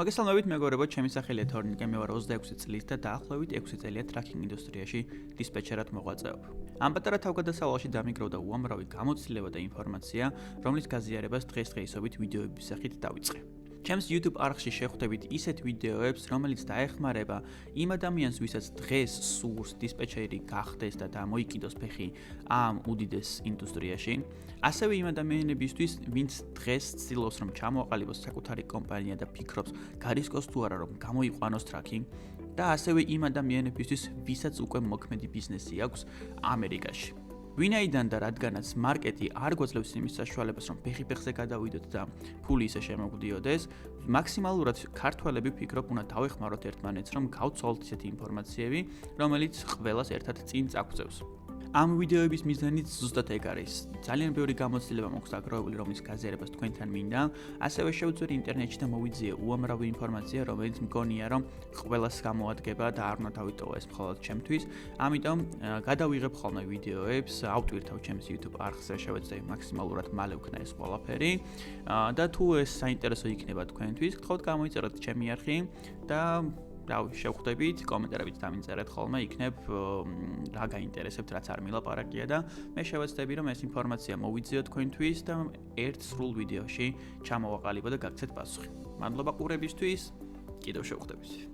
მოგესალმებით მეგობრებო, ჩემი სახელია თორნიკე, მე ვარ 26 წლის და დაახლოებით 6 წელია ტრაქინგ ინდუსტრიაში დისპეჩერად მოღვაწეობ. ამ პატარა თავგადასავალში დამიგროვდა უამრავი გამოცდილება და ინფორმაცია, რომლის გაზიარებას დღესდღეობით ვიდეოების სახით დავიწყე. ჩემს YouTube არხში შეხვდებით ისეთ ვიდეოებს, რომელიც დაეხმარება იმ ადამიანს, ვისაც დღეს სურს დისპეჩერი გახდეს და მოიკიდოს ფეხი ამ უდიდეს ინდუსტრიაში, ასევე იმ ადამიანებისთვის, ვინც დღეს ცდილობს რომ ჩამოაყალიბოს საკუთარი კომპანია და ფიქრობს, გარისკოს თუ არა რომ გამოიყვანოს ტრაქინგ და ასევე იმ ადამიანებისთვის, ვისაც უკვე მოქმედი ბიზნესი აქვს ამერიკაში. ვინაიდან და რადგანაც მარკეტი არ გვაძლევს იმის საშუალებას, რომ ფეხი-ფეხზე გადავიდოთ და ფული ისე შემოგვდიოდეს, მაქსიმალურად ქართველები ფიქრობ, უნდა დავეხმაროთ ერთმანეთს, რომ გავცვალოთ ისეთი ინფორმაციები, რომელიც ყველას ერთად წინ წაგწევს. ამ ვიდეოების მიზანიც ზუსტად ეგ არის. ძალიან ბევრი გამოცდილება მაქვს დაგროვებული, რომლის გაზიარებას თქვენთან მინდა. ასევე შევწერი ინტერნეტში და მოვიძიე უამრავი ინფორმაცია, რომელიც მგონია, რომ ყველას გამოადგება და არ უნდა დავიტოვო ეს მხოლოდ ჩემთვის. ამიტომ გადავიღებ ხოლმე ვიდეოებს, ავტვირთავ ჩემს YouTube არხზე, შევეცდები მაქსიმალურად მალე ვქნა ეს ყველაფერი. და თუ ეს საინტერესო იქნება თქვენთვის, გთხოვთ გამოიწეროთ ჩემი არხი და შევხვდებით, კომენტარებით დამინწერეთ ხოლმე, იქნებ რა გაინტერესებთ, რაც არ მილაპარაკია და მე შევეცდები, რომ ეს ინფორმაცია მოვიძიო თქვენთვის და ერთ სრულ ვიდეოში ჩამოვაყალიბო და გაგცეთ პასუხი. მადლობა ყურებისთვის, კიდევ შევხვდებით.